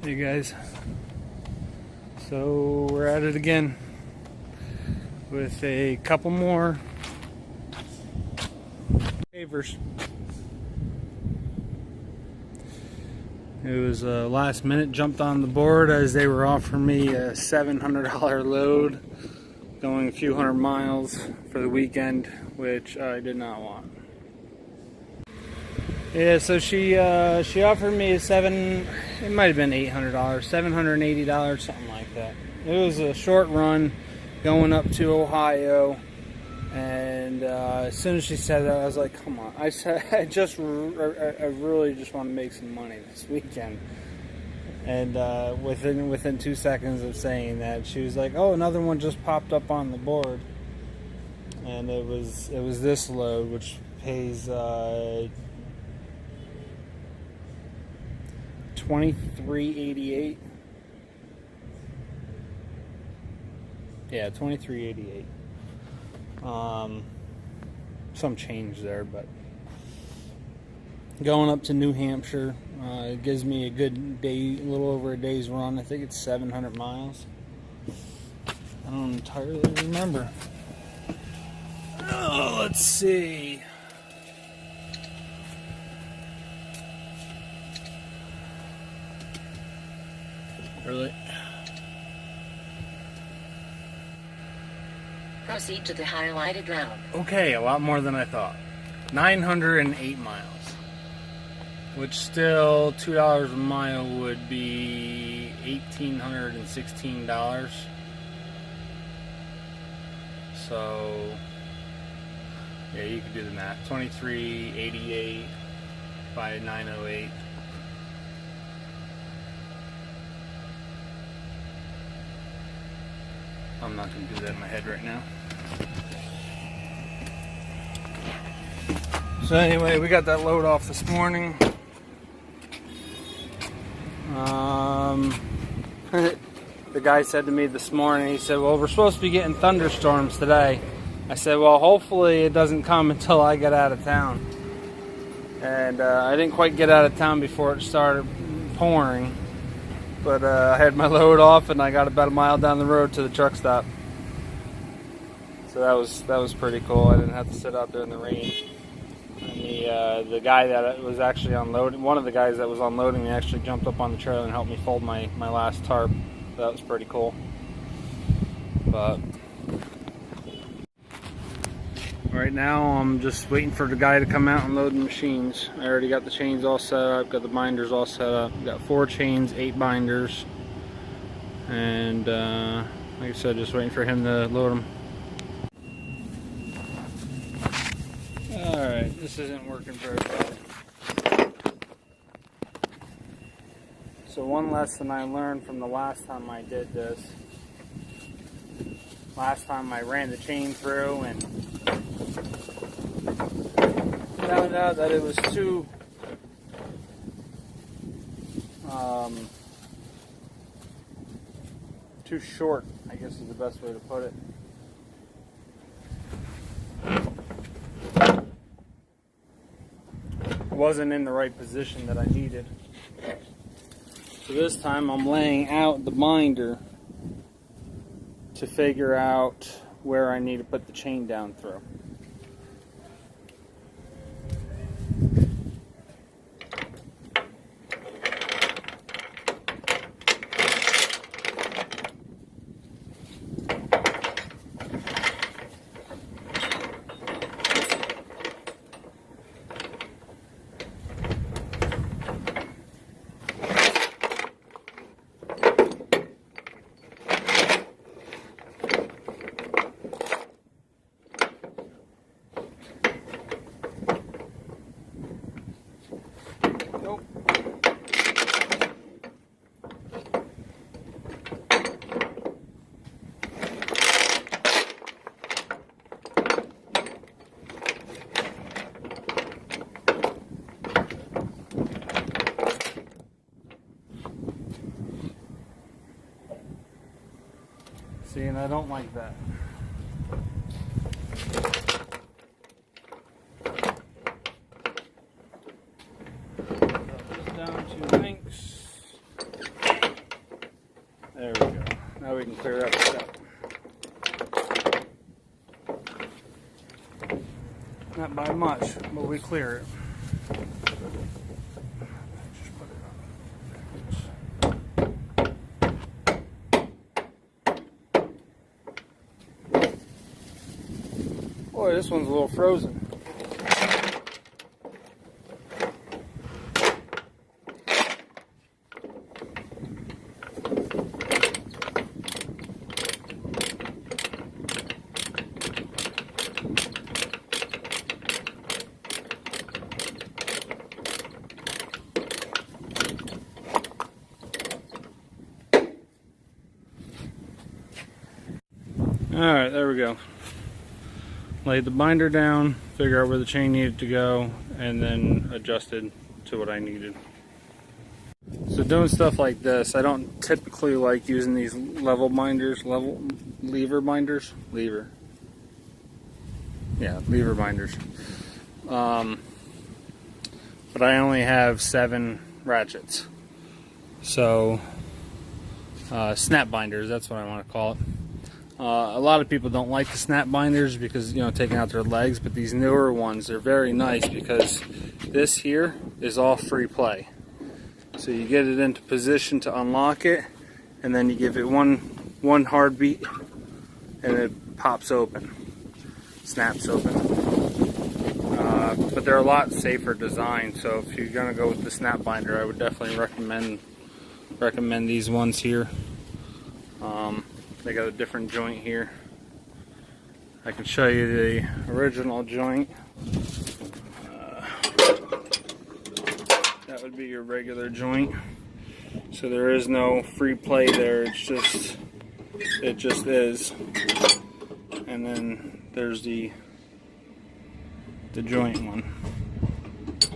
Hey guys, so we're at it again with a couple more Pavers. It was last minute, jumped on the board as they were offering me a $700 load going a few hundred miles for the weekend, which I did not want. Yeah, so she offered me it might have been $800, $780, something like that. It was a short run going up to Ohio, and as soon as she said that, I was like, come on. I said, I really just want to make some money this weekend. And within 2 seconds of saying that, she was like, oh, another one just popped up on the board. And it was this load, which pays $23.88. Yeah, $23.88. Some change there, but going up to New Hampshire, it gives me a good day, a little over a day's run. I think it's 700 miles. I don't entirely remember. Oh, let's see. Really? Proceed to the highlighted route. Okay, a lot more than I thought. 908 miles. Which still, $2 a mile would be $1,816. So, yeah, you could do the math. 2388 by 908. I'm not going to do that in my head right now. So anyway, we got that load off this morning. The guy said to me this morning, he said, well, we're supposed to be getting thunderstorms today. I said, well, hopefully it doesn't come until I get out of town. And I didn't quite get out of town before it started pouring. But I had my load off and I got about a mile down the road to the truck stop. So that was pretty cool. I didn't have to sit out there in the rain. And the guy that was actually unloading, one of the guys that was unloading me actually jumped up on the trailer and helped me fold my last tarp. So that was pretty cool. But right now I'm just waiting for the guy to come out and load the machines. I already got the chains all set up, got the binders all set up. Got 4 chains, 8 binders. And like I said, just waiting for him to load them. Alright, this isn't working very well. So one lesson I learned from the last time I did this. Last time I ran the chain through and found out that it was too short, I guess is the best way to put it. Wasn't in the right position that I needed. So this time I'm laying out the binder to figure out where I need to put the chain down through. Nope. See, and I don't like that. Down to links. can clear up a step. Not by much, but we clear it. Just put it on. Boy, this one's a little frozen. Alright, there we go. Laid the binder down, figure out where the chain needed to go, and then adjusted to what I needed. So doing stuff like this, I don't typically like using these lever binders. Lever binders. But I only have 7 ratchets. So, snap binders, that's what I want to call it. A lot of people don't like the snap binders because, you know, taking out their legs, but these newer ones are very nice because this here is all free play. So you get it into position to unlock it, and then you give it one hard beat, and it pops open, snaps open. But they're a lot safer designed, so if you're gonna go with the snap binder, I would definitely recommend these ones here. They got a different joint here. I can show you the original joint. That would be your regular joint. So there is no free play there. It just is. And then there's the joint one.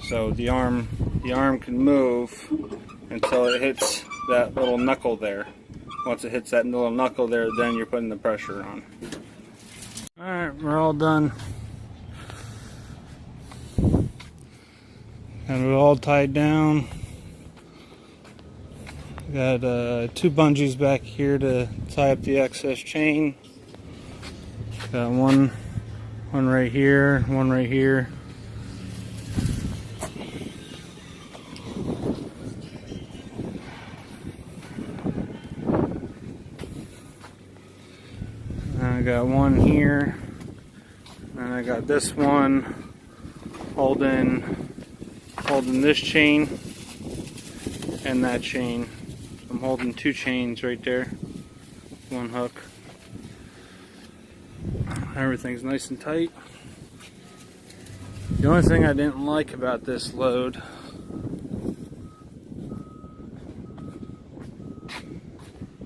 So the arm can move until it hits that little knuckle there. Once it hits that little knuckle there, then you're putting the pressure on. Alright, we're all done. And we're all tied down. Got 2 bungees back here to tie up the excess chain. Got one right here, one right here. I got one here, and I got this one holding this chain and that chain. I'm holding 2 chains right there, 1 hook. Everything's nice and tight. The only thing I didn't like about this load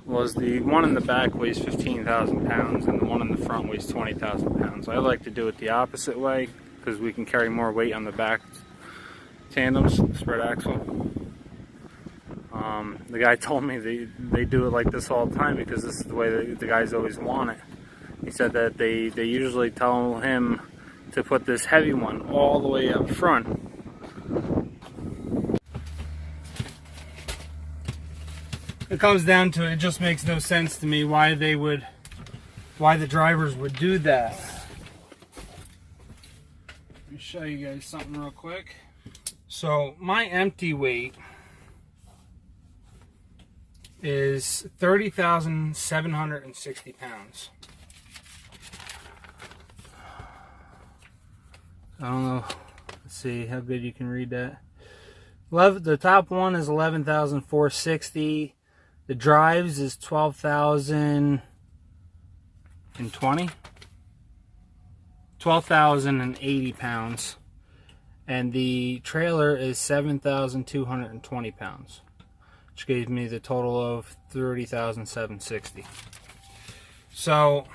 was the one in the back weighs 15,000 pounds and the one in the front weighs 20,000 pounds. I like to do it the opposite way because we can carry more weight on the back tandems, spread axle. The guy told me they do it like this all the time because this is the way the guys always want it. He said that they usually tell him to put this heavy one all the way up front. It comes down to it just makes no sense to me why the drivers would do that. Let me show you guys something real quick. So my empty weight is 30,760 pounds. I don't know. Let's see how good you can read that. The top one is 11,460. The drives is 12,080 pounds. And the trailer is 7,220 pounds. Which gave me the total of 30,760. So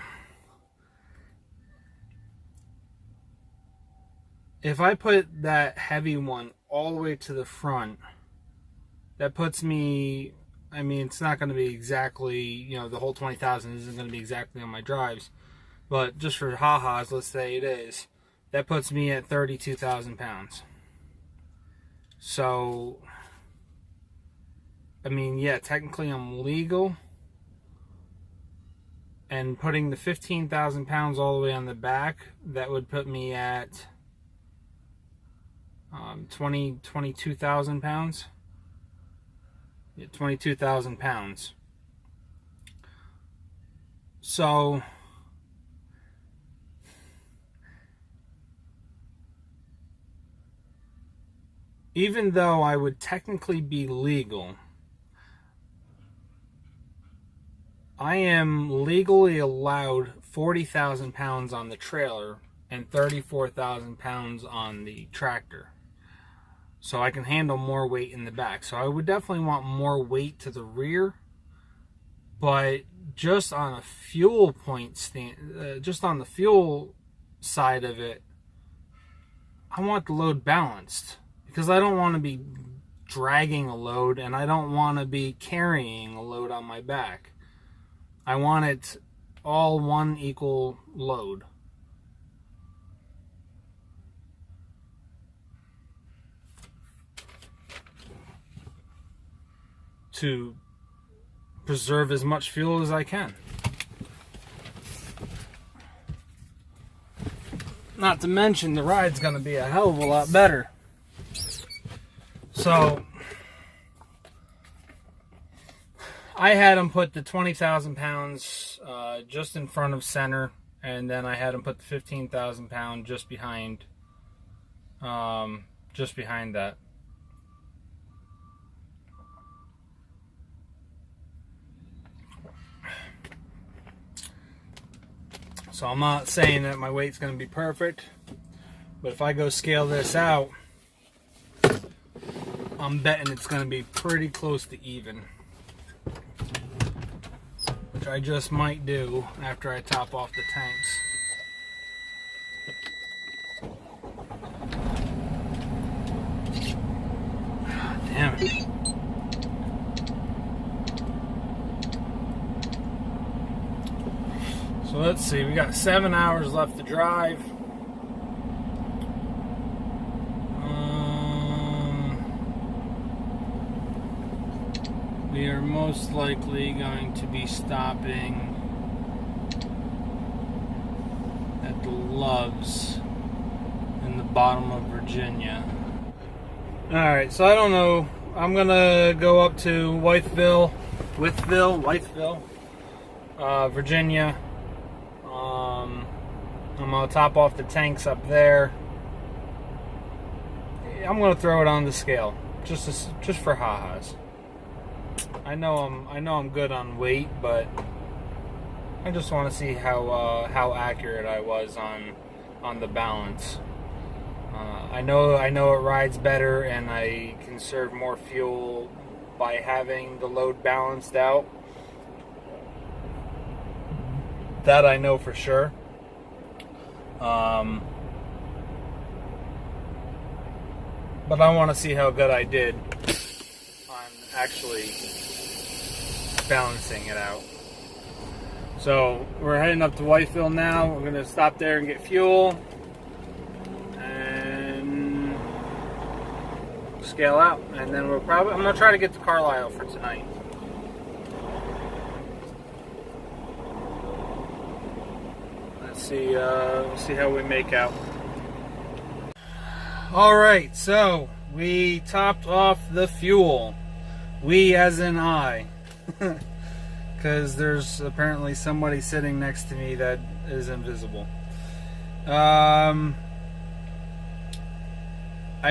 if I put that heavy one all the way to the front, that puts me, I mean, it's not going to be exactly, you know, the whole 20,000 isn't going to be exactly on my drives, but just for ha-has, let's say it is, that puts me at 32,000 pounds. So, I mean, yeah, technically I'm legal, and putting the 15,000 pounds all the way on the back, that would put me at 22,000 pounds. Yeah, 22,000 pounds. So even though I would technically be legal, I am legally allowed 40,000 pounds on the trailer and 34,000 pounds on the tractor. So I can handle more weight in the back. So I would definitely want more weight to the rear. But just on a fuel just on the fuel side of it, I want the load balanced. Because I don't want to be dragging a load, and I don't want to be carrying a load on my back. I want it all one equal load. To preserve as much fuel as I can. Not to mention the ride's going to be a hell of a lot better. So I had him put the 20,000 pounds just in front of center, and then I had him put the 15,000 pound just behind that. So I'm not saying that my weight's going to be perfect, but if I go scale this out, I'm betting it's going to be pretty close to even. Which I just might do after I top off the tanks. God damn it. So let's see, we got 7 hours left to drive. We are most likely going to be stopping at the Loves in the bottom of Virginia. Alright, so I don't know. I'm gonna go up to Wytheville, Virginia. I'm gonna top off the tanks up there. I'm gonna throw it on the scale, just for ha-has. I know I'm good on weight, but I just want to see how accurate I was on the balance. I know it rides better, and I conserve more fuel by having the load balanced out. That I know for sure. But I want to see how good I did on actually balancing it out. So we're heading up to Whiteville now. We're going to stop there and get fuel and scale out, and then I'm going to try to get to Carlisle for tonight. Let's see how we make out. Alright, so we topped off the fuel. We as in I. Because there's apparently somebody sitting next to me that is invisible. I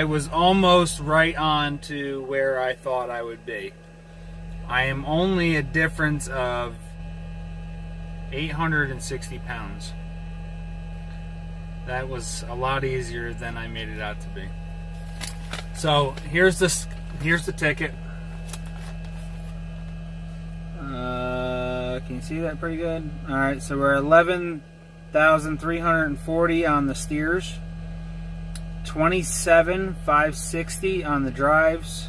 was almost right on to where I thought I would be. I am only a difference of 860 pounds. That was a lot easier than I made it out to be. So here's the ticket. Can you see that pretty good? Alright, so we're 11,340 on the steers, 27,560 on the drives,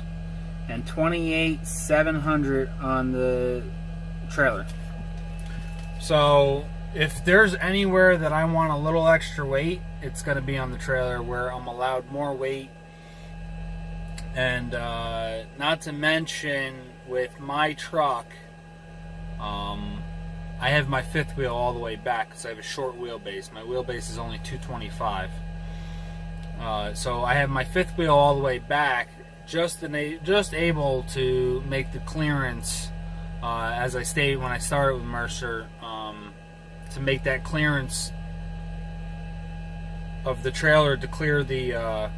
and 28,700 on the trailer. So if there's anywhere that I want a little extra weight, it's going to be on the trailer, where I'm allowed more weight. And not to mention, with my truck, I have my fifth wheel all the way back because I have a short wheelbase. My wheelbase is only 225. So I have my fifth wheel all the way back, just able to make the clearance, as I stated when I started with Mercer, to make that clearance of the trailer to clear the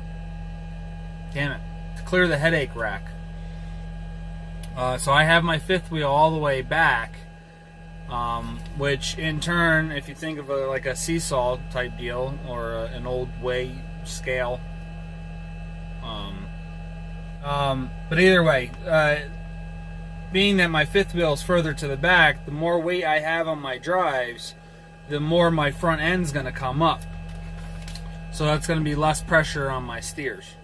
to clear the headache rack. So I have my fifth wheel all the way back, which in turn, if you think of like a seesaw type deal or an old weigh scale, but either way, being that my fifth wheel is further to the back, the more weight I have on my drives, the more my front end's going to come up. So that's going to be less pressure on my steers.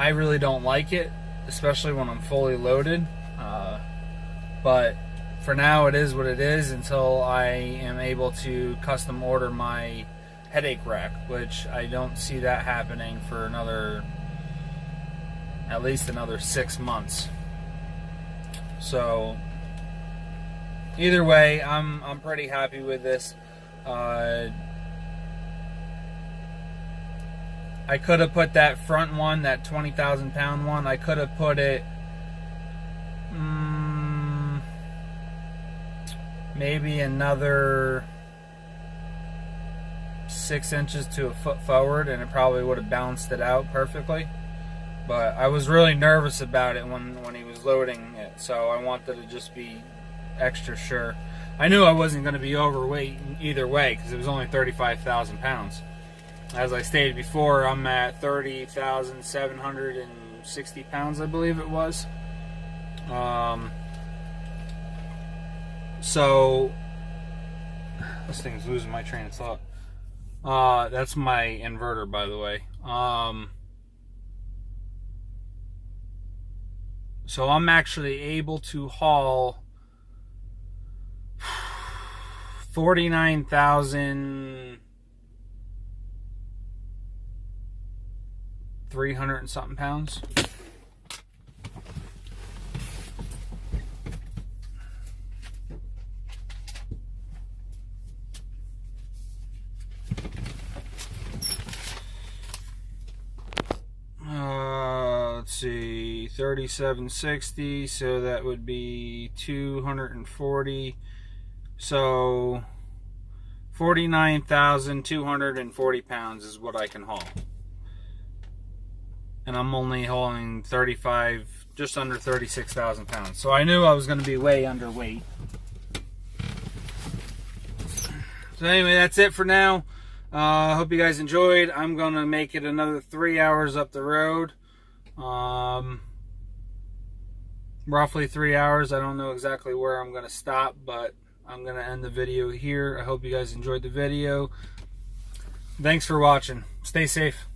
I really don't like it, especially when I'm fully loaded. But for now, it is what it is until I am able to custom order my headache rack, which I don't see that happening for at least another 6 months. So either way, I'm pretty happy with this. I could have put that front one, that 20,000 pound one, I could have put it maybe another 6 inches to a foot forward, and it probably would have balanced it out perfectly. But I was really nervous about it when he was loading it, so I wanted to just be extra sure. I knew I wasn't going to be overweight either way because it was only 35,000 pounds. As I stated before, I'm at 30,760 pounds, I believe it was. So this thing's losing my train of thought. That's my inverter, by the way. So I'm actually able to haul 49,300 and something pounds. Let's see, 3760, so that would be 240. So 49,240 pounds is what I can haul. And I'm only hauling just under 36,000 pounds. So I knew I was going to be way underweight. So anyway, that's it for now. I hope you guys enjoyed. I'm going to make it another 3 hours up the road. Roughly 3 hours. I don't know exactly where I'm going to stop, but I'm going to end the video here. I hope you guys enjoyed the video. Thanks for watching. Stay safe.